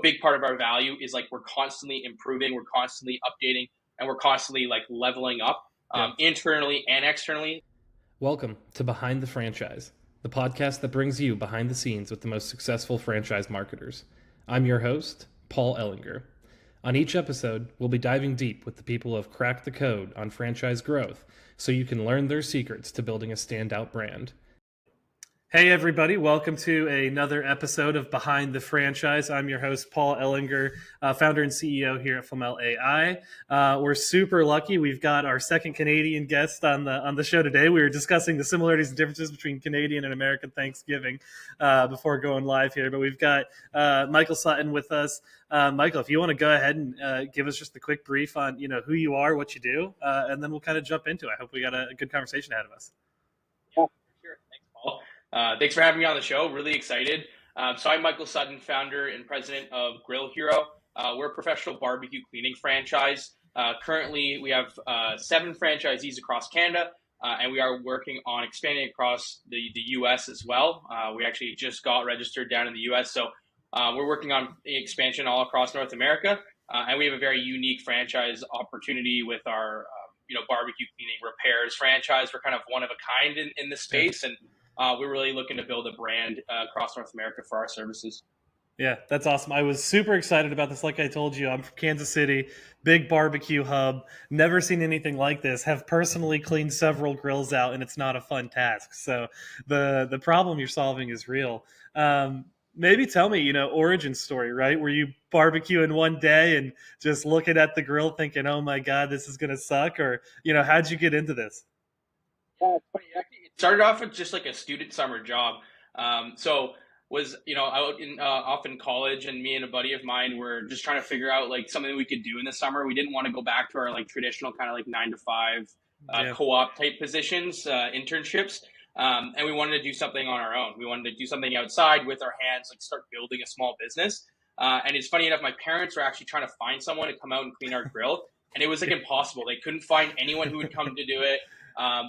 big part of our value is like we're constantly improving, we're constantly updating, and we're constantly like leveling up internally and externally. Welcome to Behind the Franchise, the podcast that brings you behind the scenes with the most successful franchise marketers. I'm your host, Paul Ehlinger. On each episode, we'll be diving deep with the people who have cracked the code on franchise growth so you can learn their secrets to building a standout brand. Hey everybody, welcome to another episode of Behind the Franchise. I'm your host, Paul Ehlinger, founder and CEO here at Flamel AI. We're super lucky. We've got our second Canadian guest on the show today. We were discussing the similarities and differences between Canadian and American Thanksgiving before going live here. But we've got Michael Sutton with us. Michael, if you want to go ahead and give us just a quick brief on who you are, what you do, and then we'll kind of jump into it. I hope we got a good conversation ahead of us. Yeah, sure. Thanks, Paul. Thanks for having me on the show. Really excited. So I'm Michael Sutton, founder and president of Grill Hero. We're a professional barbecue cleaning franchise. Currently, we have 7 franchisees across Canada, and we are working on expanding across the U.S. as well. We actually just got registered down in the U.S., so we're working on expansion all across North America, and we have a very unique franchise opportunity with our barbecue cleaning repairs franchise. We're kind of one of a kind in this space, and we're really looking to build a brand across North America for our services. Yeah, that's awesome. I was super excited about this. Like I told you, I'm from Kansas City, big barbecue hub, never seen anything like this, have personally cleaned several grills out, and it's not a fun task. So the problem you're solving is real. Maybe tell me, origin story, right? Were you barbecuing one day and just looking at the grill thinking, oh my God, this is going to suck? Or, how'd you get into this? Yeah, it's funny. Actually, it started off with just like a student summer job. So was out in off in college, and me and a buddy of mine were just trying to figure out like something we could do in the summer. We didn't want to go back to our like traditional kind of like 9 to 5 co-op type positions, internships, and we wanted to do something on our own. We wanted to do something outside with our hands, like start building a small business. And it's funny enough, my parents were actually trying to find someone to come out and clean our grill, and it was like impossible. They couldn't find anyone who would come to do it.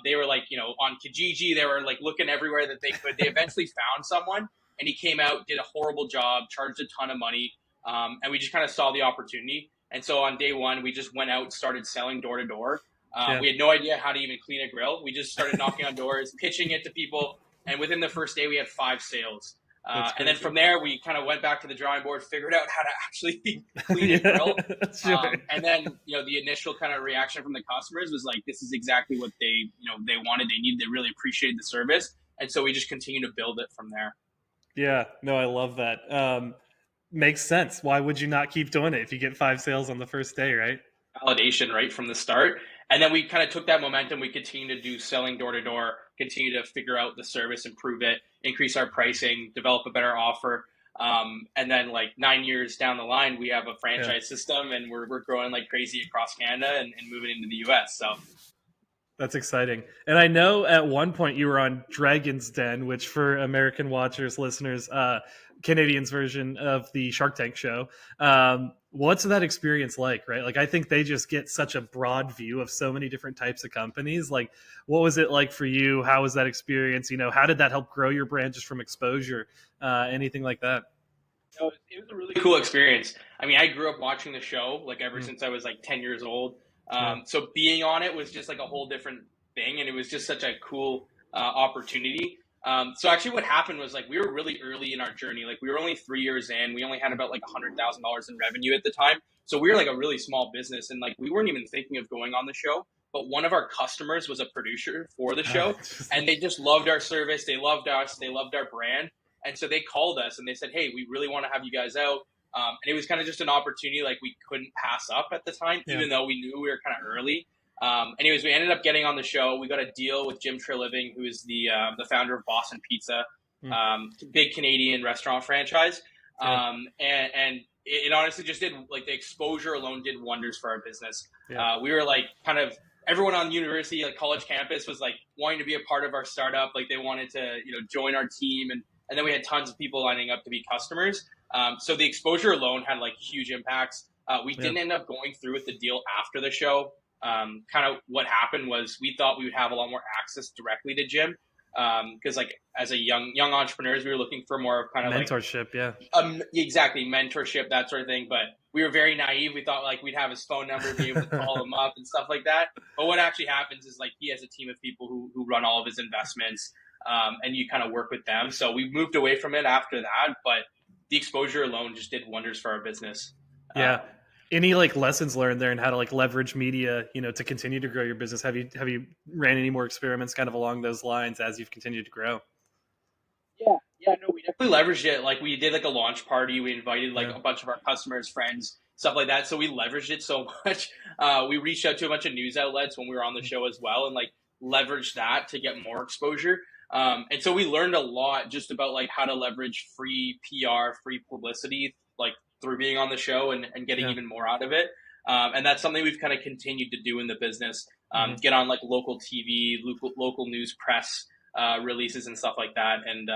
They were like, on Kijiji, they were like looking everywhere that they could. They eventually found someone, and he came out, did a horrible job, charged a ton of money. And we just kind of saw the opportunity. And so on day one, we just went out and started selling door to door. We had no idea how to even clean a grill. We just started knocking on doors, pitching it to people. And within the first day, we had 5 sales. And then from there, we kind of went back to the drawing board, figured out how to actually clean a grill. Sure. And then, the initial kind of reaction from the customers was like, this is exactly what they wanted, they needed, they really appreciated the service. And so we just continue to build it from there. Yeah, no, I love that. Makes sense. Why would you not keep doing it if you get 5 sales on the first day, right? Validation right from the start. And then we kind of took that momentum. We continue to do selling door to door, continue to figure out the service, improve it, increase our pricing, develop a better offer. And then like 9 years down the line, we have a franchise system, and we're growing like crazy across Canada and moving into the US. So that's exciting. And I know at one point you were on Dragon's Den, which for American watchers, listeners, Canadian's version of the Shark Tank show. What's that experience like, right? Like, I think they just get such a broad view of so many different types of companies. Like, what was it like for you? How was that experience? How did that help grow your brand just from exposure? Anything like that? It was a really cool experience. I mean, I grew up watching the show like ever since I was like 10 years old. So being on it was just like a whole different thing, and it was just such a cool opportunity. So actually what happened was like we were really early in our journey. Like we were only 3 years in. We only had about like $100,000 in revenue at the time. So we were like a really small business, and like we weren't even thinking of going on the show. But one of our customers was a producer for the show, and they just loved our service. They loved us. They loved our brand. And so they called us and they said, hey, we really want to have you guys out. And it was kind of just an opportunity like we couldn't pass up at the time, even though we knew we were kind of early. Anyways, we ended up getting on the show. We got a deal with Jim Treliving, who is the founder of Boston Pizza, big Canadian restaurant franchise. And it honestly just did, like, the exposure alone did wonders for our business. We were like kind of everyone on university, like college campus, was like wanting to be a part of our startup. Like they wanted to, join our team. And then we had tons of people lining up to be customers. So the exposure alone had like huge impacts. We didn't end up going through with the deal after the show. Kind of what happened was we thought we would have a lot more access directly to Jim. Because like as a young entrepreneurs, we were looking for more of kind of mentorship, exactly, mentorship, that sort of thing. But we were very naive. We thought like we'd have his phone number, be able to call him up and stuff like that. But what actually happens is like he has a team of people who run all of his investments, and you kind of work with them. So we moved away from it after that, but the exposure alone just did wonders for our business. Yeah. Any like lessons learned there and how to like leverage media, to continue to grow your business? Have you ran any more experiments kind of along those lines as you've continued to grow? Yeah, no, we definitely leveraged it. Like we did like a launch party. We invited like a bunch of our customers, friends, stuff like that. So we leveraged it so much. We reached out to a bunch of news outlets when we were on the show as well, and like leveraged that to get more exposure. And so we learned a lot just about like how to leverage free PR, free publicity, like through being on the show and getting even more out of it. And that's something we've kind of continued to do in the business. Get on like local TV, local news press releases and stuff like that. And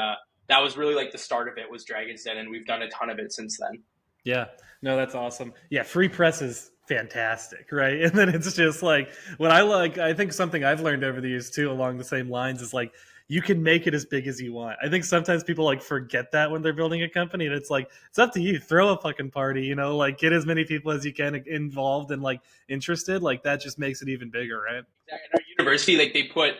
that was really like the start of it was Dragon's Den, and we've done a ton of it since then. Yeah, no, that's awesome. Yeah, free press is fantastic, right? And then it's just like I think something I've learned over the years too along the same lines is like you can make it as big as you want. I think sometimes people like forget that when they're building a company, and it's like it's up to you. Throw a fucking party, like get as many people as you can involved and like interested. Like that just makes it even bigger, right? In our university, like they put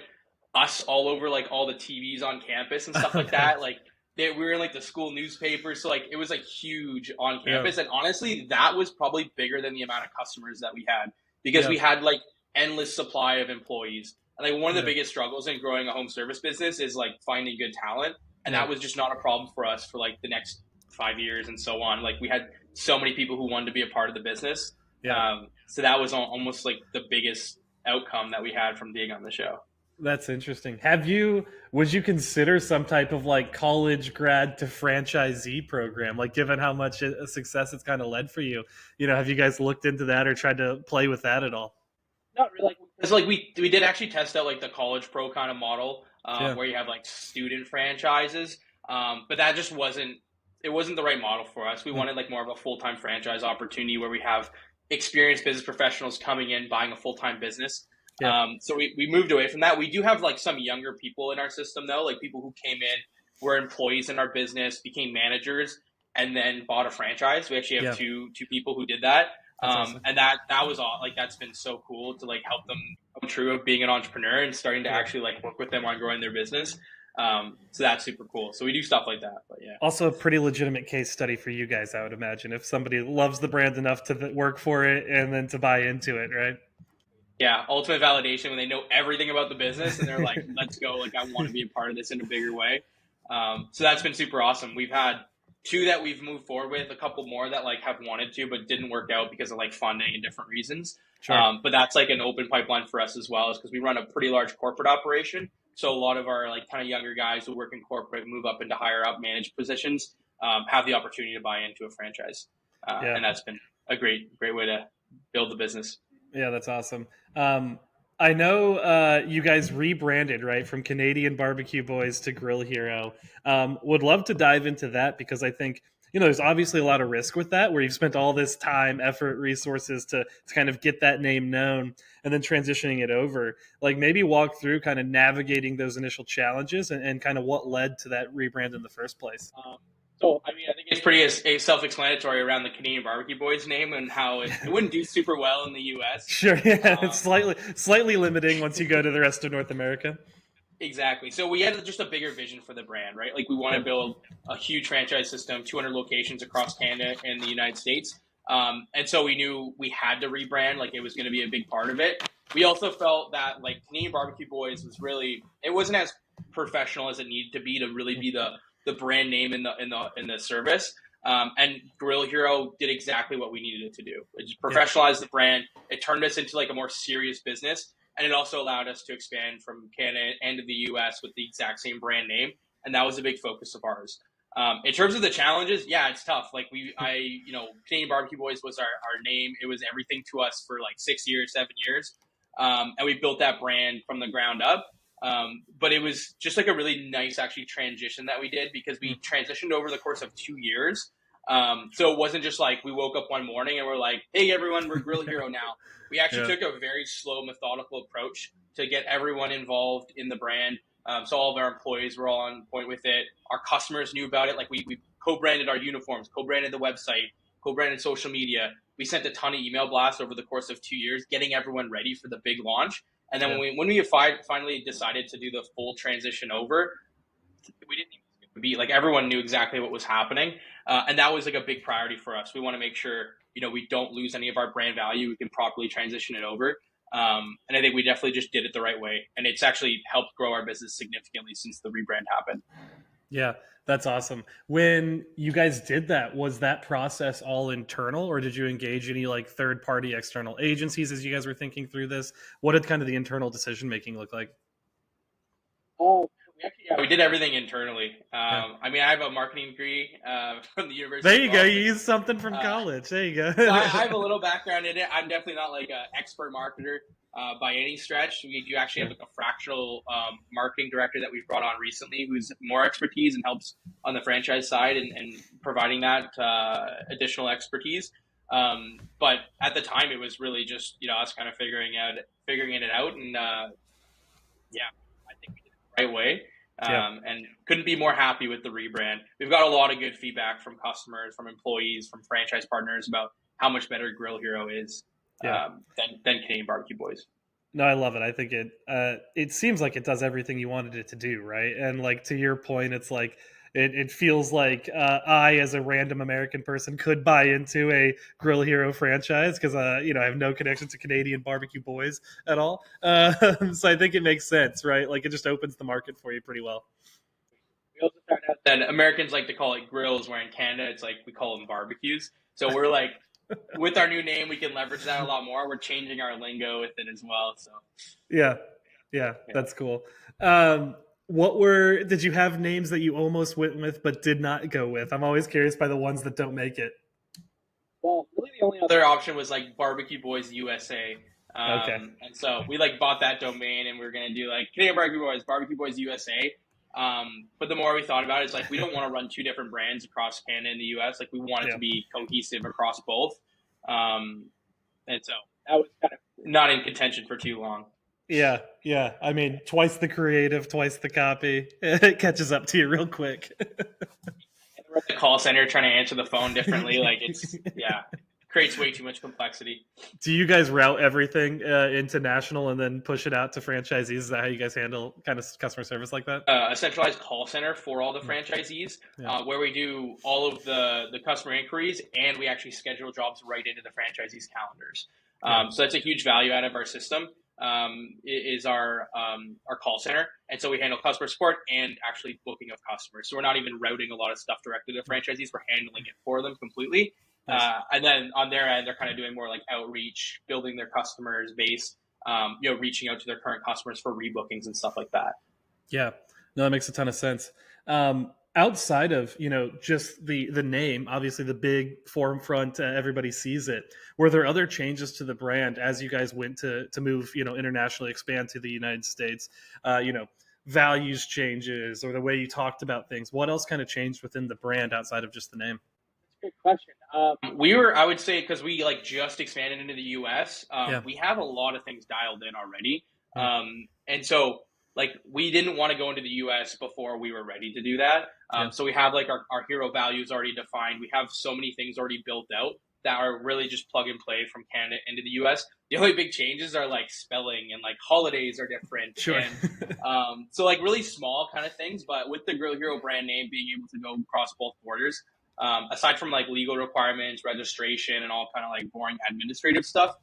us all over like all the TVs on campus and stuff like that. Like we were in like the school newspaper, so like it was like huge on campus. And honestly, that was probably bigger than the amount of customers that we had, because we had like endless supply of employees. And like one of the biggest struggles in growing a home service business is like finding good talent, and that was just not a problem for us for like the next 5 years and so on. Like we had so many people who wanted to be a part of the business. So that was almost like the biggest outcome that we had from being on the show. That's interesting. Would you consider some type of like college grad to franchisee program? Like given how much a success it's kind of led for you, have you guys looked into that or tried to play with that at all? Not really. It's like we did actually test out like the college pro kind of model where you have like student franchises. But that just wasn't the right model for us. We wanted like more of a full-time franchise opportunity where we have experienced business professionals coming in, buying a full-time business. So we moved away from that. We do have like some younger people in our system though, like people who came in, were employees in our business, became managers, and then bought a franchise. We actually have two people who did that. Awesome. And that was all like, that's been so cool to like help them come true of being an entrepreneur and starting to actually like work with them on growing their business. So that's super cool. So we do stuff like that, but yeah. Also a pretty legitimate case study for you guys, I would imagine, if somebody loves the brand enough to work for it and then to buy into it, right? Yeah, ultimate validation when they know everything about the business and they're like, let's go, like I want to be a part of this in a bigger way. So that's been super awesome. We've had 2 that we've moved forward with, a couple more that like have wanted to but didn't work out because of like funding and different reasons. Sure. But that's like an open pipeline for us as well, is because we run a pretty large corporate operation. So a lot of our like kind of younger guys who work in corporate, move up into higher up managed positions, have the opportunity to buy into a franchise. And that's been a great way to build the business. Yeah, that's awesome. I know you guys rebranded, right, from Canadian BBQ Boys to Grill Hero. Would love to dive into that because I think, there's obviously a lot of risk with that, where you've spent all this time, effort, resources to kind of get that name known and then transitioning it over. Like maybe walk through kind of navigating those initial challenges and kind of what led to that rebrand in the first place. So, I mean, I think it's pretty self-explanatory around the Canadian BBQ Boys name and how it wouldn't do super well in the U.S. Sure, yeah, it's slightly limiting once you go to the rest of North America. Exactly. So we had just a bigger vision for the brand, right? Like we want to build a huge franchise system, 200 locations across Canada and the United States. And so we knew we had to rebrand, like it was going to be a big part of it. We also felt that like Canadian BBQ Boys it wasn't as professional as it needed to really be the brand name in the service. And Grill Hero did exactly what we needed it to do. It just professionalized the brand. It turned us into like a more serious business. And it also allowed us to expand from Canada and to the US with the exact same brand name. And that was a big focus of ours. In terms of the challenges, it's tough. Like Canadian BBQ Boys was our name. It was everything to us for like 6 years, 7 years. And we built that brand from the ground up. But it was just like a really nice actually transition that we did, because we transitioned over the course of 2 years. So it wasn't just like we woke up one morning and we're like, hey, everyone, we're Grill Hero now. We actually took a very slow, methodical approach to get everyone involved in the brand, So all of our employees were all on point with it. Our customers knew about it. Like we co-branded our uniforms, co-branded the website, co-branded social media. We sent a ton of email blasts over the course of 2 years, getting everyone ready for the big launch. And then when we finally decided to do the full transition over, we didn't even be like, everyone knew exactly what was happening. And that was like a big priority for us. We want to make sure, we don't lose any of our brand value. We can properly transition it over. And I think we definitely just did it the right way. And it's actually helped grow our business significantly since the rebrand happened. Yeah, that's awesome. When you guys did that, was that process all internal, or did you engage any like third-party external agencies as you guys were thinking through this? What did kind of the internal decision-making look like? We did everything internally. I mean, I have a marketing degree from the university. There you go. You used something from college. There you go. So I have a little background in it. I'm definitely not like an expert marketer by any stretch. We do actually have like a fractional marketing director that we've brought on recently who's more expertise and helps on the franchise side and providing that additional expertise. But at the time, it was really just, us kind of figuring it out. And I think we did it the right way. And couldn't be more happy with the rebrand. We've got a lot of good feedback from customers, from employees, from franchise partners about how much better Grill Hero is than Canadian BBQ Boys. No, I love it. I think it seems like it does everything you wanted it to do, right? And like to your point, it's like it feels like I, as a random American person, could buy into a Grill Hero franchise because I have no connection to Canadian BBQ Boys at all. So I think it makes sense, right? Like it just opens the market for you pretty well. We also found out that Americans like to call it grills, where in Canada it's like we call them barbecues. So we're like, with our new name, we can leverage that a lot more. We're changing our lingo with it as well. So yeah, that's cool. Did you have names that you almost went with but did not go with? I'm always curious by the ones that don't make it. Well, really the only other option was like BBQ Boys USA. Okay. And so we like bought that domain and we were going to do like Canadian BBQ Boys USA. But the more we thought about it, it's like, we don't want to run two different brands across Canada and the US. Like we want it to be cohesive across both. And so that was kind of not in contention for too long. Yeah. I mean, twice the creative, twice the copy. It catches up to you real quick. We're at the call center trying to answer the phone differently. Like creates way too much complexity. Do you guys route everything into national and then push it out to franchisees? Is that how you guys handle kind of customer service like that? A centralized call center for all the franchisees, where we do all of the customer inquiries and we actually schedule jobs right into the franchisees' calendars. So that's a huge value out of our system. Is our call center, and so we handle customer support and actually booking of customers. So we're not even routing a lot of stuff directly to franchisees; we're handling it for them completely. Nice. And then on their end, they're kind of doing more like outreach, building their customers base, reaching out to their current customers for rebookings and stuff like that. Yeah, no, that makes a ton of sense. Outside of, just the name, obviously the big forum front, everybody sees it. Were there other changes to the brand as you guys went to move, internationally, expand to the United States, values changes or the way you talked about things? What else kind of changed within the brand outside of just the name? That's a good question. I would say, because we like just expanded into the US, we have a lot of things dialed in already. And so like we didn't want to go into the US before we were ready to do that. So we have like our hero values already defined. We have so many things already built out that are really just plug and play from Canada into the US. The only big changes are like spelling and like holidays are different. Sure. And so like really small kind of things, but with the Grill Hero brand name being able to go across both borders, aside from like legal requirements, registration, and all kind of like boring administrative stuff,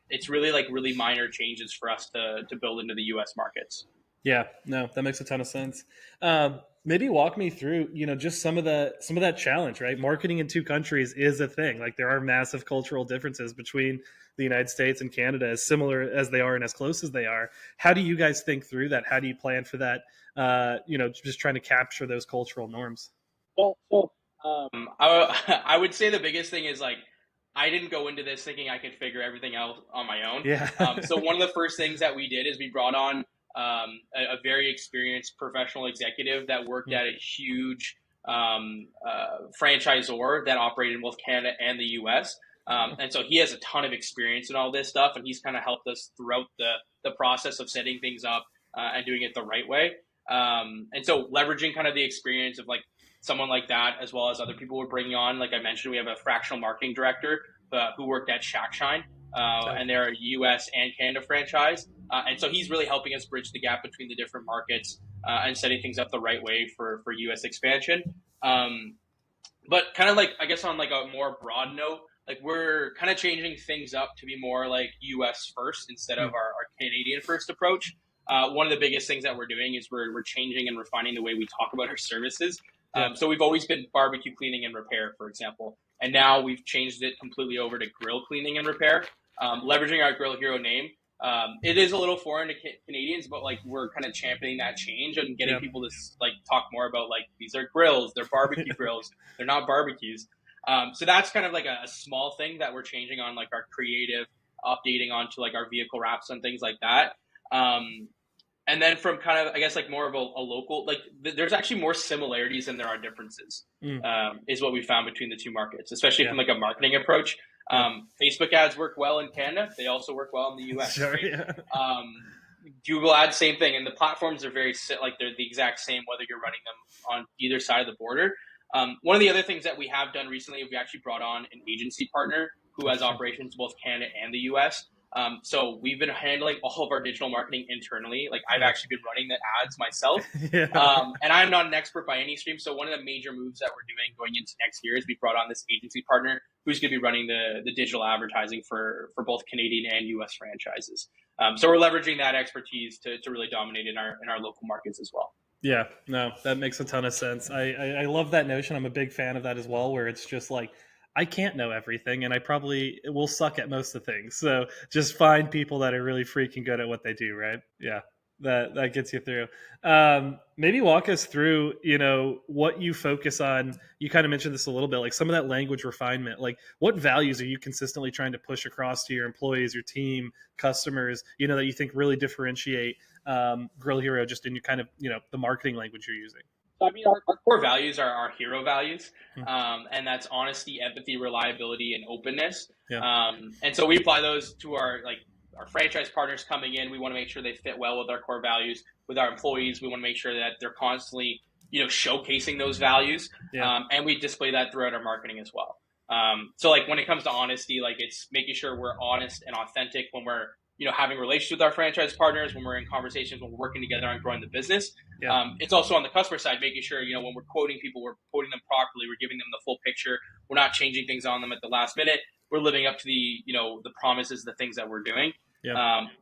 it's really like really minor changes for us to build into the US markets. Yeah, no, that makes a ton of sense. Maybe walk me through, just some of that challenge, right? Marketing in two countries is a thing. Like there are massive cultural differences between the United States and Canada, as similar as they are and as close as they are. How do you guys think through that? How do you plan for that? Just trying to capture those cultural norms. I would say the biggest thing is like, I didn't go into this thinking I could figure everything out on my own. Yeah. So one of the first things that we did is we brought on a very experienced professional executive that worked at a huge franchisor that operated in both Canada and the US. And so he has a ton of experience in all this stuff, and he's kind of helped us throughout the process of setting things up, and doing it the right way. And so leveraging kind of the experience of like someone like that, as well as other people we're bringing on. Like I mentioned, we have a fractional marketing director who worked at Shack Shine, and they're a US and Canada franchise. And so he's really helping us bridge the gap between the different markets and setting things up the right way for US expansion. But kind of like, I guess on like a more broad note, like we're kind of changing things up to be more like US first instead of our Canadian first approach. One of the biggest things that we're doing is we're changing and refining the way we talk about our services. So we've always been barbecue cleaning and repair, for example, and now we've changed it completely over to grill cleaning and repair, leveraging our Grill Hero name. It is a little foreign to Canadians, but like we're kind of championing that change and getting people to like talk more about like these are grills, they're barbecue grills, they're not barbecues. So that's kind of like a small thing that we're changing on like our creative, updating onto like our vehicle wraps and things like that. And then from kind of, I guess, like more of a local, like there's actually more similarities than there are differences, is what we found between the two markets, especially from like a marketing approach. Facebook ads work well in Canada. They also work well in the US. Sure, right? Google ads, same thing. And the platforms are very, like they're the exact same, whether you're running them on either side of the border. One of the other things that we have done recently, we actually brought on an agency partner who has operations both Canada and the US. So we've been handling all of our digital marketing internally. Like I've actually been running the ads myself. And I'm not an expert by any stream. So one of the major moves that we're doing going into next year is we brought on this agency partner who's going to be running the digital advertising for both Canadian and US franchises. So we're leveraging that expertise to really dominate in our local markets as well. Yeah, no, that makes a ton of sense. I love that notion. I'm a big fan of that as well, where it's just like, I can't know everything, and I probably will suck at most of things. So just find people that are really freaking good at what they do, right? Yeah, that gets you through. Maybe walk us through, what you focus on. You kind of mentioned this a little bit, like some of that language refinement. Like what values are you consistently trying to push across to your employees, your team, customers, that you think really differentiate Grill Hero just in your kind of, the marketing language you're using? So, I mean, our core values are our hero values, and that's honesty, empathy, reliability, and openness. And so we apply those to our franchise partners coming in. We want to make sure they fit well with our core values. With our employees, we want to make sure that they're constantly, showcasing those values, and we display that throughout our marketing as well. So, like when it comes to honesty, like it's making sure we're honest and authentic when we're having relationships with our franchise partners, when we're in conversations, when we're working together on growing the business. It's also on the customer side, making sure, when we're quoting people, we're quoting them properly. We're giving them the full picture. We're not changing things on them at the last minute. We're living up to the promises, the things that we're doing.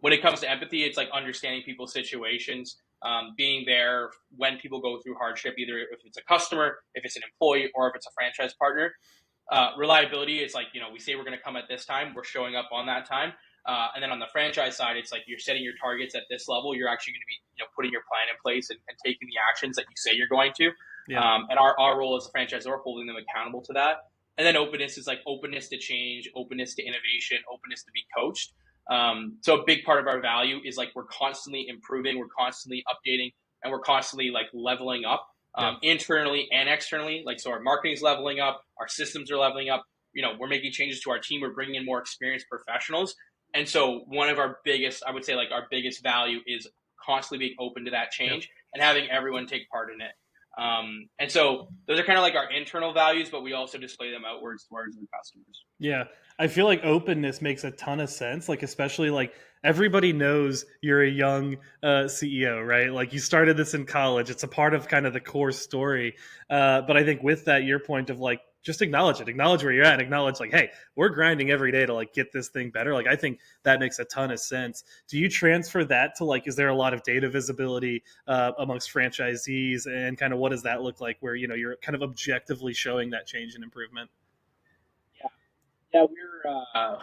When it comes to empathy, it's like understanding people's situations, being there when people go through hardship, either if it's a customer, if it's an employee, or if it's a franchise partner. Reliability is like, we say we're going to come at this time, we're showing up on that time. And then on the franchise side, it's like you're setting your targets at this level. You're actually going to be, putting your plan in place and taking the actions that you say you're going to. And our role as a franchisor, holding them accountable to that. And then openness is like openness to change, openness to innovation, openness to be coached. So a big part of our value is like we're constantly improving, we're constantly updating, and we're constantly like leveling up internally and externally. Like, so our marketing is leveling up, our systems are leveling up. We're making changes to our team. We're bringing in more experienced professionals. And so one of our biggest, I would say like our biggest value is constantly being open to that change and having everyone take part in it. And so those are kind of like our internal values, but we also display them outwards towards our customers. Yeah. I feel like openness makes a ton of sense. Like, especially like everybody knows you're a young CEO, right? Like you started this in college. It's a part of kind of the core story. But I think with that, your point of like, just acknowledge where you're at, acknowledge like, hey, we're grinding every day to like get this thing better. Like, I think that makes a ton of sense. Do you transfer that to like, is there a lot of data visibility amongst franchisees, and kind of what does that look like where, you're kind of objectively showing that change and improvement? Yeah,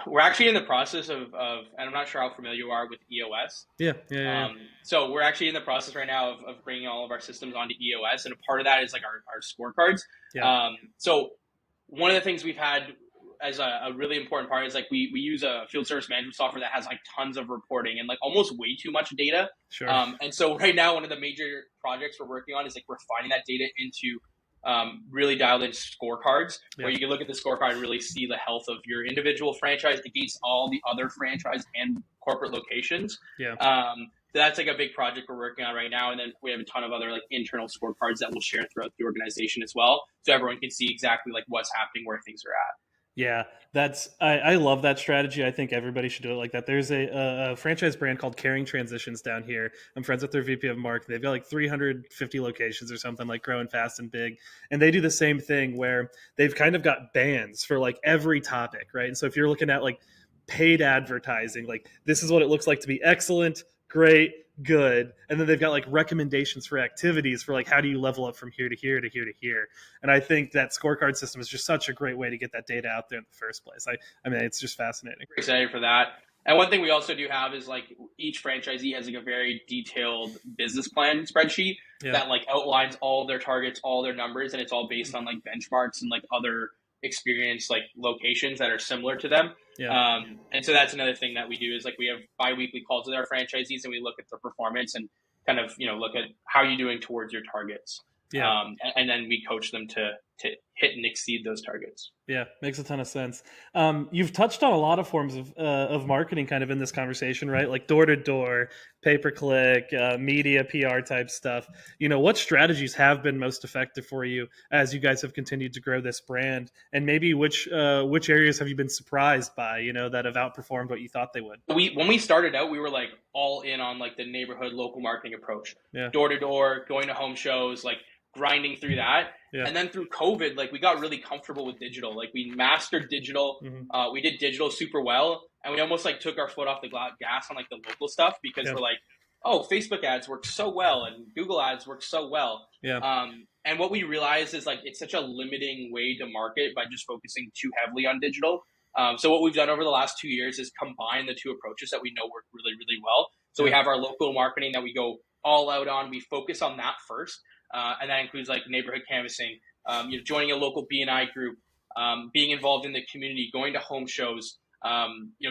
we're actually in the process of, and I'm not sure how familiar you are with EOS. Yeah. So we're actually in the process right now of bringing all of our systems onto EOS, and a part of that is like our scorecards. So one of the things we've had as a really important part is like we use a field service management software that has like tons of reporting and like almost way too much data. Sure. And so right now, one of the major projects we're working on is like refining that data into really dialed in scorecards where you can look at the scorecard and really see the health of your individual franchise against all the other franchise and corporate locations. that's like a big project we're working on right now. And then we have a ton of other like internal scorecards that we'll share throughout the organization as well, so everyone can see exactly like what's happening, where things are at. Yeah, I love that strategy. I think everybody should do it like that. There's a franchise brand called Caring Transitions down here. I'm friends with their VP of Mark. They've got like 350 locations or something, like growing fast and big. And they do the same thing where they've kind of got bands for like every topic, right? And so if you're looking at like paid advertising, like this is what it looks like to be excellent, great, good. And then they've got like recommendations for activities for like how do you level up from here to here to here to here. And I think that scorecard system is just such a great way to get that data out there in the first place. I mean, it's just fascinating. We're excited for that. And one thing we also do have is like each franchisee has like a very detailed business plan spreadsheet that like outlines all their targets, all their numbers, and it's all based on like benchmarks and like other experience like locations that are similar to them. And so that's another thing that we do is like we have bi-weekly calls with our franchisees and we look at their performance and kind of, look at how you're doing towards your targets. And then we coach them to hit and exceed those targets. Yeah, makes a ton of sense. You've touched on a lot of forms of marketing kind of in this conversation, right? Like door-to-door, pay-per-click, media, PR type stuff. What strategies have been most effective for you as you guys have continued to grow this brand? And maybe which areas have you been surprised by, that have outperformed what you thought they would? When we started out, we were like all in on like the neighborhood local marketing approach. Door-to-door, going to home shows, like grinding through that. And then through COVID, like we got really comfortable with digital. Like we mastered digital. We did digital super well. And we almost like took our foot off the gas on like the local stuff because we're like, oh, Facebook ads work so well and Google ads work so well. And what we realized is like it's such a limiting way to market by just focusing too heavily on digital. So what we've done over the last 2 years is combine the two approaches that we know work really, really well. So we have our local marketing that we go all out on. We focus on that first. And that includes like neighborhood canvassing, joining a local B&I group, being involved in the community, going to home shows,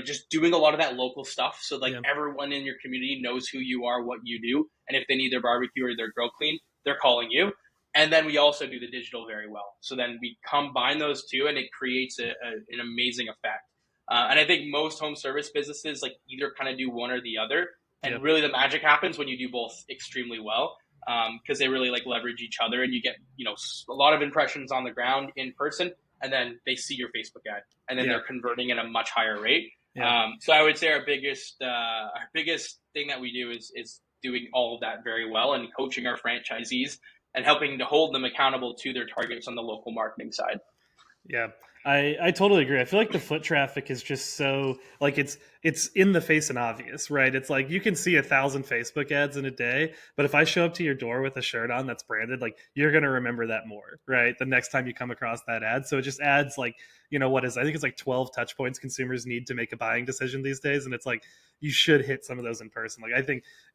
just doing a lot of that local stuff. So like everyone in your community knows who you are, what you do. And if they need their barbecue or their grill clean, they're calling you. And then we also do the digital very well. So then we combine those two and it creates an amazing effect. And I think most home service businesses like either kind of do one or the other. And really the magic happens when you do both extremely well. Because they really like leverage each other and you get, a lot of impressions on the ground in person and then they see your Facebook ad and then they're converting at a much higher rate. So I would say our biggest thing that we do is doing all of that very well and coaching our franchisees and helping to hold them accountable to their targets on the local marketing side. Yeah, I totally agree. I feel like the foot traffic is just so like it's in the face and obvious, right? It's like you can see 1,000 Facebook ads in a day, but if I show up to your door with a shirt on that's branded, like you're going to remember that more, right? The next time you come across that ad. So it just adds like, I think it's like 12 touch points consumers need to make a buying decision these days. And it's like, you should hit some of those in person. Like,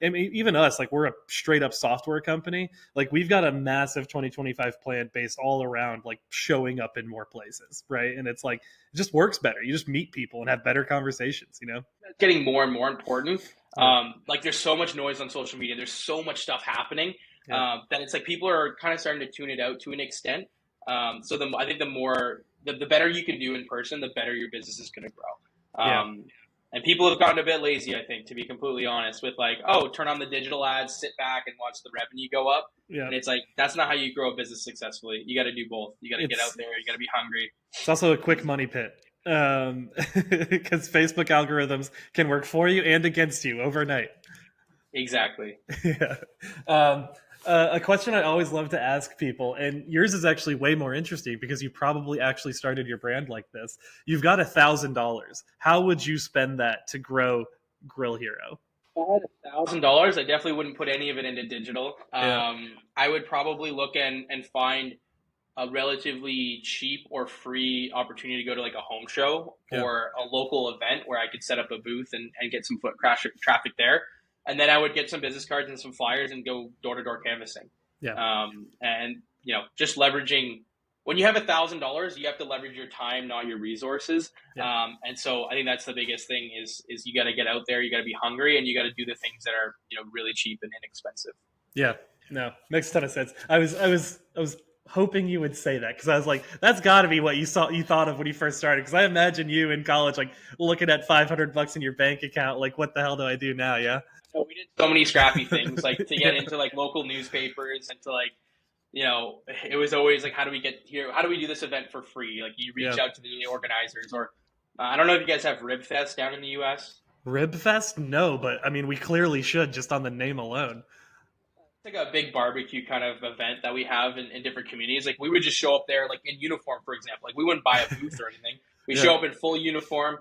I mean, even us, like we're a straight up software company. Like we've got a massive 2025 plan based all around like showing up in more places. Right. And it's like, it just works better. You just meet people and have better conversations, It's getting more and more important. Like there's so much noise on social media. There's so much stuff happening that it's like people are kind of starting to tune it out to an extent. So I think the better you can do in person, the better your business is going to grow. And people have gotten a bit lazy, I think, to be completely honest, with like, oh, turn on the digital ads, sit back and watch the revenue go up. And it's like, that's not how you grow a business successfully. You got to do both. You got to get out there. You got to be hungry. It's also a quick money pit because Facebook algorithms can work for you and against you overnight. Exactly. A question I always love to ask people, and yours is actually way more interesting because you probably actually started your brand like this. You've got $1,000. How would you spend that to grow Grill Hero? If I had $1,000, I definitely wouldn't put any of it into digital. I would probably look and find a relatively cheap or free opportunity to go to like a home show or a local event where I could set up a booth and get some foot traffic there. And then I would get some business cards and some flyers and go door-to-door canvassing. And, just leveraging – when you have $1,000, you have to leverage your time, not your resources. And so I think that's the biggest thing is you got to get out there, you got to be hungry, and you got to do the things that are, really cheap and inexpensive. Yeah, no, makes a ton of sense. I was hoping you would say that because I was like, that's got to be what you thought of when you first started. Because I imagine you in college, like looking at $500 in your bank account, like, what the hell do I do now? Yeah. So we did so many scrappy things, like to get into like local newspapers and to like, it was always like, how do we get here? How do we do this event for free? Like you reach out to the organizers, or I don't know if you guys have Rib Fest down in the U.S. Rib Fest? No, but I mean, we clearly should just on the name alone. It's like a big barbecue kind of event that we have in different communities. Like we would just show up there like in uniform, for example. Like we wouldn't buy a booth or anything. We show up in full uniform.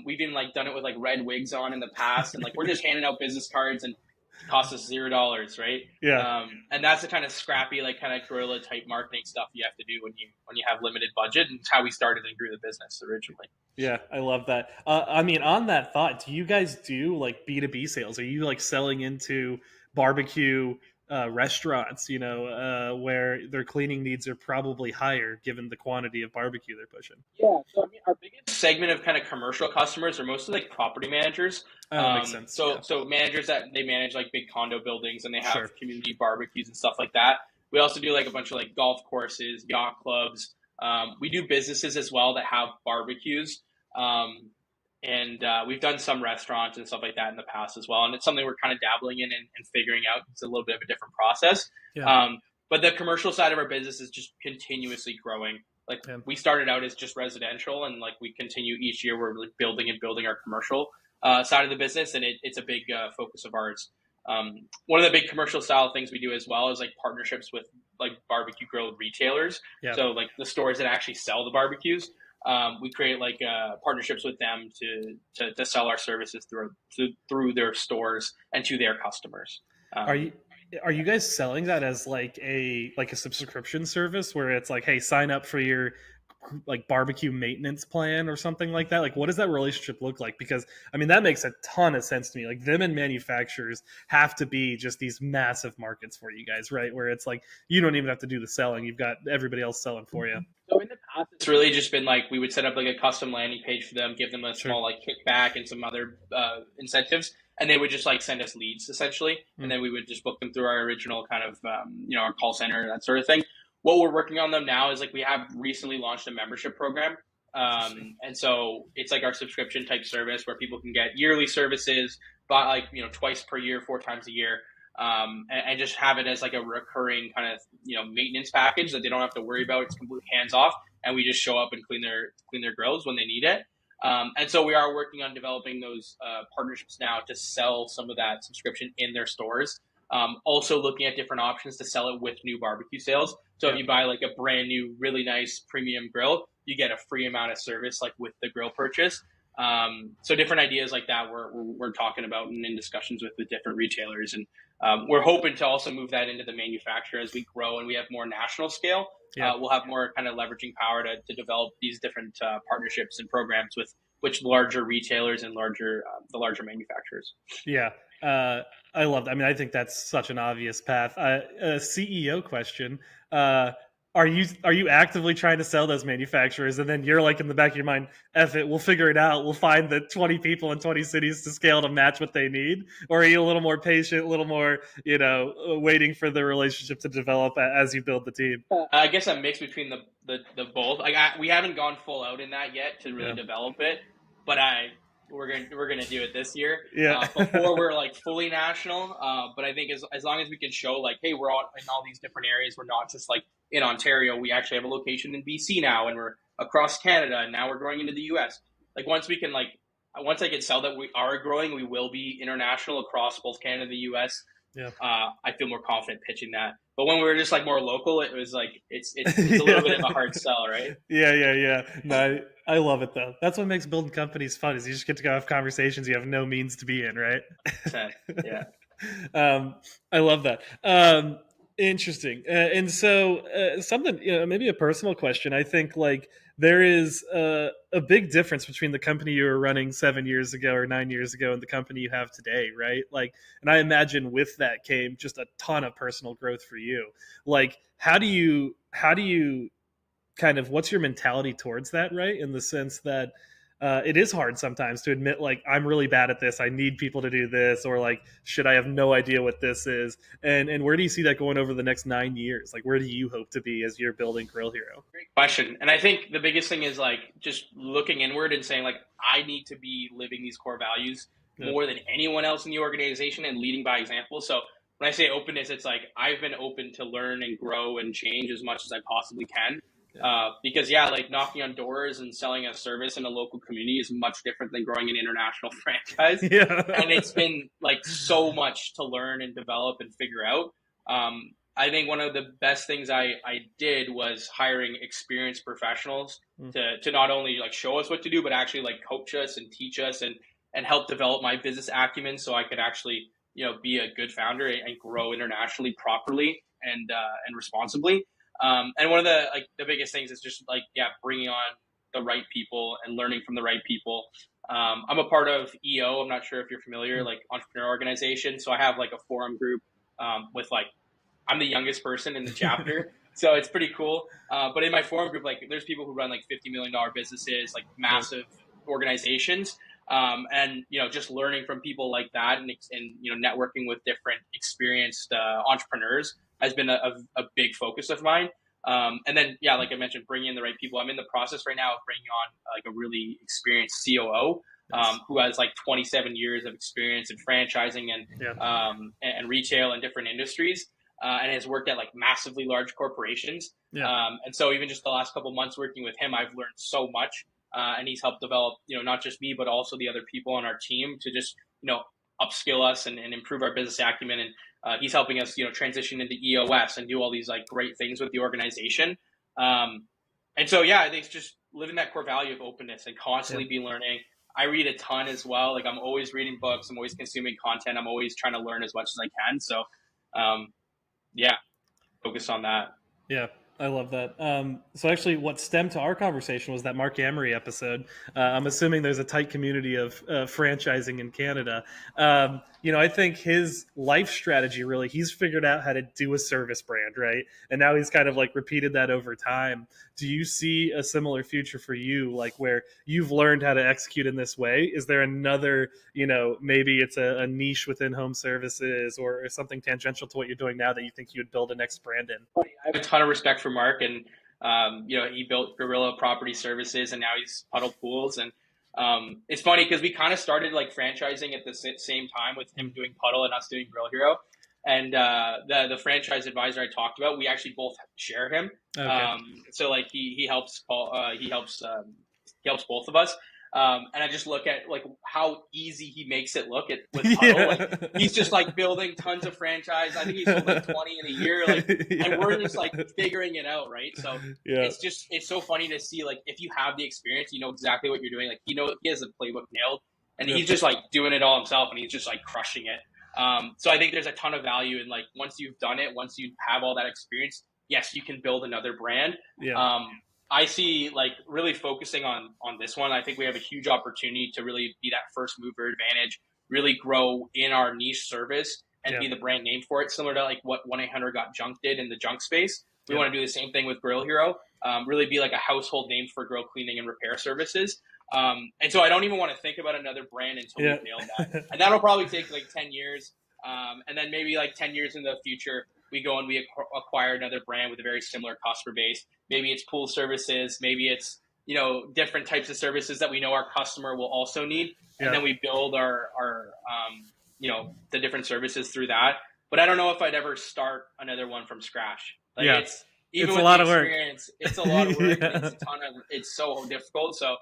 We've even like done it with like red wigs on in the past, and like we're just handing out business cards, and it costs us $0, right? Yeah. And that's the kind of scrappy, like kind of guerrilla type marketing stuff you have to do when you have limited budget, and it's how we started and grew the business originally. Yeah, I love that. I mean, on that thought, do you guys do like B2B sales? Are you like selling into barbecue restaurants, where their cleaning needs are probably higher given the quantity of barbecue they're pushing? Yeah, so I mean, our biggest segment of kind of commercial customers are mostly like property managers. That makes sense. So managers that they manage like big condo buildings, and they have community barbecues and stuff like that. We also do like a bunch of like golf courses, yacht clubs. We do businesses as well that have barbecues. And we've done some restaurants and stuff like that in the past as well. And it's something we're kind of dabbling in and figuring out. It's a little bit of a different process. Yeah. But the commercial side of our business is just continuously growing. Like we started out as just residential, and like we continue each year, we're like building our commercial side of the business. And it's a big focus of ours. One of the big commercial style things we do as well is like partnerships with like barbecue grill retailers. Yeah. So like the stores that actually sell the barbecues. We create like partnerships with them to sell our services through their stores and to their customers. Are you guys selling that as like a subscription service where it's like, hey, sign up for your like barbecue maintenance plan or something like that? Like, what does that relationship look like? Because I mean, that makes a ton of sense to me. Like, them and manufacturers have to be just these massive markets for you guys, right? Where it's like, you don't even have to do the selling. You've got everybody else selling for you. So in the past, it's really just been like, we would set up like a custom landing page for them, give them a small like kickback and some other incentives. And they would just like send us leads essentially. And then we would just book them through our original kind of, our call center, that sort of thing. What we're working on them now is like, we have recently launched a membership program. And so it's like our subscription type service where people can get yearly services, but like, twice per year, 4 times a year. And just have it as like a recurring kind of, maintenance package that they don't have to worry about. It's completely hands off. And we just show up and clean their grills when they need it. And so we are working on developing those partnerships now to sell some of that subscription in their stores. Also looking at different options to sell it with new barbecue sales. So if you buy like a brand new, really nice premium grill, you get a free amount of service like with the grill purchase. So different ideas like that we're talking about and in discussions with different retailers. And we're hoping to also move that into the manufacturer as we grow and we have more national scale. We'll have more kind of leveraging power to develop these different partnerships and programs with which larger retailers and the larger manufacturers. Yeah. I love that. I mean, I think that's such an obvious path. A CEO question. Are you actively trying to sell those manufacturers, and then you're like in the back of your mind, F it, we'll figure it out. We'll find the 20 people in 20 cities to scale to match what they need? Or are you a little more patient, a little more, waiting for the relationship to develop as you build the team? I guess a mix between the both. Like we haven't gone full out in that yet to really develop it, but we're gonna do it this year. Before we're like fully national. But I think as long as we can show like, hey, we're all in all these different areas. We're not just like in Ontario. We actually have a location in BC now, and we're across Canada, and now we're growing into the US. Like once I can sell that we are growing, we will be international across both Canada and the US. I feel more confident pitching that. But when we were just like more local, it was like it's a little bit of a hard sell, right? Yeah. No, I love it though. That's what makes building companies fun. Is you just get to go have conversations you have no means to be in, right? Yeah. I love that. Interesting. And so something, maybe a personal question. I think like there is a big difference between the company you were running 7 years ago or 9 years ago and the company you have today, right? Like, and I imagine with that came just a ton of personal growth for you. Like, how do you kind of, what's your mentality towards that, right? In the sense that it is hard sometimes to admit, like, I'm really bad at this. I need people to do this, or like, should I have no idea what this is? And where do you see that going over the next 9 years? Like, where do you hope to be as you're building Grill Hero? Great question. And I think the biggest thing is like just looking inward and saying like, I need to be living these core values more than anyone else in the organization and leading by example. So when I say openness, it's like I've been open to learn and grow and change as much as I possibly can. Because like knocking on doors and selling a service in a local community is much different than growing an international franchise. And it's been like so much to learn and develop and figure out. I think one of the best things I did was hiring experienced professionals to not only like show us what to do, but actually like coach us and teach us and help develop my business acumen so I could actually, be a good founder and grow internationally properly and responsibly. And one of the biggest things is just bringing on the right people and learning from the right people. I'm a part of EO. I'm not sure if you're familiar, like entrepreneur organization. So I have like a forum group with I'm the youngest person in the chapter. So it's pretty cool. But in my forum group, there's people who run $50 million businesses, massive organizations. And, just learning from people like that and networking with different experienced entrepreneurs has been a big focus of mine. And then, like I mentioned, bringing in the right people. I'm in the process right now of bringing on a really experienced COO who has 27 years of experience in franchising and retail and different industries. And has worked at massively large corporations. And so even just the last couple of months working with him, I've learned so much. And he's helped develop, not just me, but also the other people on our team to just, upskill us and improve our business acumen. And he's helping us, transition into EOS and do all these great things with the organization. And so, I think it's just living that core value of openness and constantly be learning. I read a ton as well. I'm always reading books. I'm always consuming content. I'm always trying to learn as much as I can. So, focus on that. Yeah, I love that. So actually what stemmed to our conversation was that Mark Amory episode. I'm assuming there's a tight community of franchising in Canada. I think his life strategy, really, he's figured out how to do a service brand, right? And now he's kind of repeated that over time. Do you see a similar future for you, where you've learned how to execute in this way? Is there another, maybe it's a niche within home services or something tangential to what you're doing now that you think you would build a next brand in? I have a ton of respect for Mark, and he built Gorilla Property Services, and now he's Puddle Pools. And it's funny because we kind of started franchising at the same time with him doing Puddle and us doing Grill Hero. And the franchise advisor I talked about, we actually both share him. Okay. So he helps Paul. He helps both of us. And I just look at how easy he makes it look with Puddle. He's just building tons of franchise. I think he's sold 20 in a year. And we're just figuring it out, right? So it's so funny to see if you have the experience, you know exactly what you're doing. He has the playbook nailed, and he's just doing it all himself, and he's just crushing it. So I think there's a ton of value in once you've done it, once you have all that experience, yes, you can build another brand. I see really focusing on this one. I think we have a huge opportunity to really be that first mover advantage, really grow in our niche service and be the brand name for it. Similar to what 1-800-GOT-JUNK did in the junk space. We want to do the same thing with Grill Hero, really be a household name for grill cleaning and repair services. And so I don't even want to think about another brand until we've nailed that. And that'll probably take 10 years. And then maybe 10 years in the future, we go and we acquire another brand with a very similar customer base. Maybe it's pool services. Maybe it's, different types of services that we know our customer will also need. And then we build our the different services through that. But I don't know if I'd ever start another one from scratch. It's a lot of work. It's a lot of work. It's so difficult. So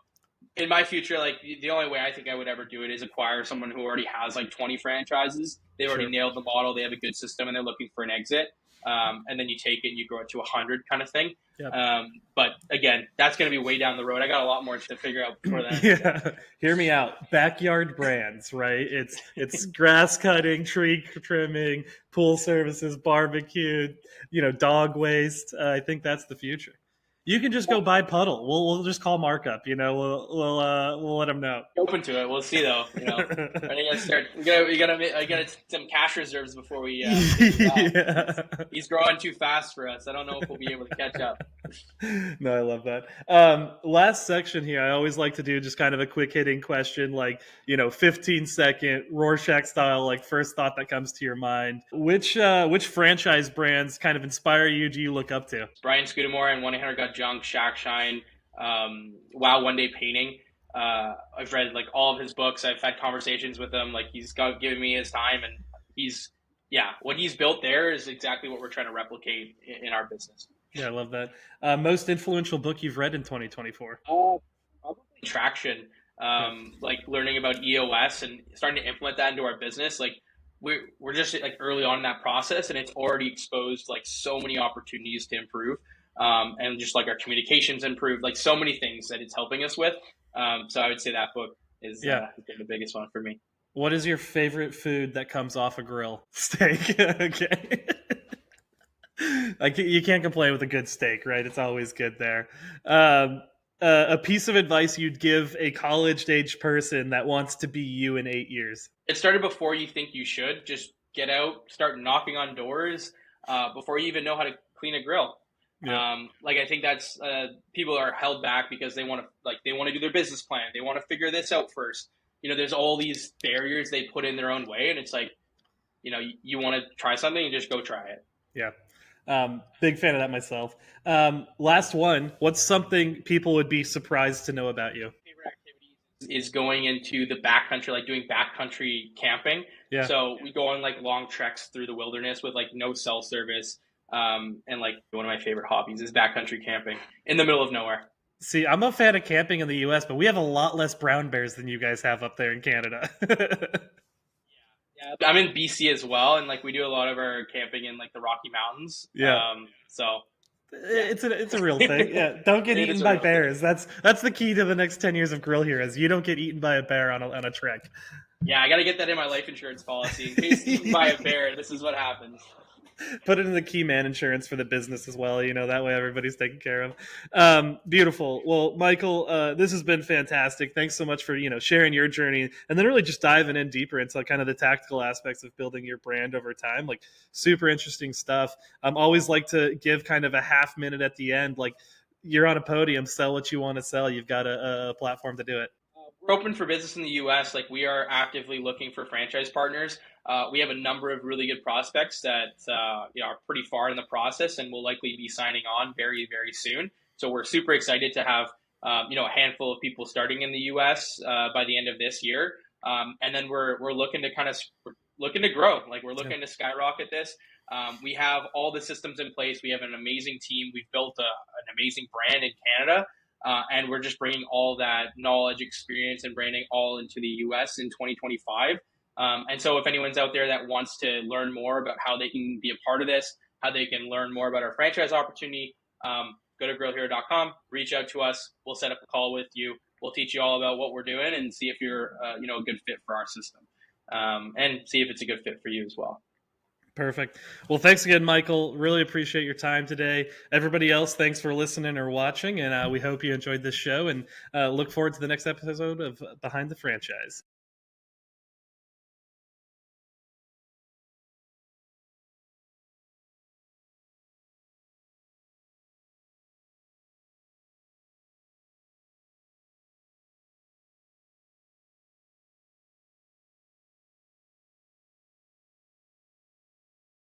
in my future, the only way I think I would ever do it is acquire someone who already has 20 franchises. They've already nailed the model. They have a good system and they're looking for an exit. And then you take it and you grow it to 100 kind of thing. But again, that's going to be way down the road. I got a lot more to figure out before that. Hear me out. Backyard brands, right? It's grass cutting, tree trimming, pool services, barbecue, dog waste. I think that's the future. You can just go buy Puddle. We'll just call Mark up. We'll let him know. Open to it. We'll see though. I gotta start. We gotta some cash reserves before we. He's growing too fast for us. I don't know if we'll be able to catch up. No, I love that. Last section here, I always like to do just kind of a quick hitting question, 15-second Rorschach style, first thought that comes to your mind. Which franchise brands kind of inspire you? Do you look up to? Brian Scudamore and 1-800-GOT-JUNK, Shack Shine, Wow One Day Painting. I've read like all of his books. I've had conversations with him. Like he's given me his time, and what he's built there is exactly what we're trying to replicate in our business. Yeah, I love that. Most influential book you've read in 2024? Probably traction. Like learning about EOS and starting to implement that into our business. Like we're just like early on in that process, and it's already exposed like so many opportunities to improve. And just like our communications improved, like so many things that it's helping us with. So I would say that book is been the biggest one for me. What is your favorite food that comes off a grill? Steak. Okay. You can't complain with a good steak, right? It's always good there. A piece of advice you'd give a college-age person that wants to be you in 8 years? It started before you think you should. Just get out, start knocking on doors before you even know how to clean a grill. Yeah. Like I think that's people are held back because they want to do their business plan. They want to figure this out first. There's all these barriers they put in their own way, and it's like, you want to try something and just go try it. Yeah. Big fan of that myself. Last one. What's something people would be surprised to know about you? Favorite activity is going into the backcountry, like doing backcountry camping. Yeah. So we go on like long treks through the wilderness with like no cell service. And like one of my favorite hobbies is backcountry camping in the middle of nowhere. See, I'm a fan of camping in the US, but we have a lot less brown bears than you guys have up there in Canada. Yeah, I'm in BC as well, and like we do a lot of our camping in like the Rocky Mountains. Yeah. It's a real thing. Yeah, don't get eaten by bears. That's the key to the next 10 years of Grill Heroes. You don't get eaten by a bear on a trek. Yeah, I got to get that in my life insurance policy. In case eaten by a bear, this is what happens. Put it in the key man insurance for the business as well. That way everybody's taken care of. Beautiful. Well, Michael, this has been fantastic. Thanks so much for, sharing your journey and then really just diving in deeper into kind of the tactical aspects of building your brand over time. Like super interesting stuff. Always like to give kind of a half minute at the end. Like you're on a podium, sell what you want to sell. You've got a platform to do it. We're open for business in the U.S. Like we are actively looking for franchise partners. We have a number of really good prospects that are pretty far in the process and will likely be signing on very, very soon. So we're super excited to have a handful of people starting in the U.S. By the end of this year, and then we're looking to looking to grow. Like we're looking to skyrocket this. We have all the systems in place. We have an amazing team. We've built an amazing brand in Canada. And we're just bringing all that knowledge, experience, and branding all into the U.S. in 2025. And so if anyone's out there that wants to learn more about how they can be a part of this, how they can learn more about our franchise opportunity, go to grillhero.com, reach out to us. We'll set up a call with you. We'll teach you all about what we're doing and see if you're a good fit for our system, and see if it's a good fit for you as well. Perfect. Well, thanks again, Michael. Really appreciate your time today. Everybody else, thanks for listening or watching, and we hope you enjoyed this show and look forward to the next episode of Behind the Franchise.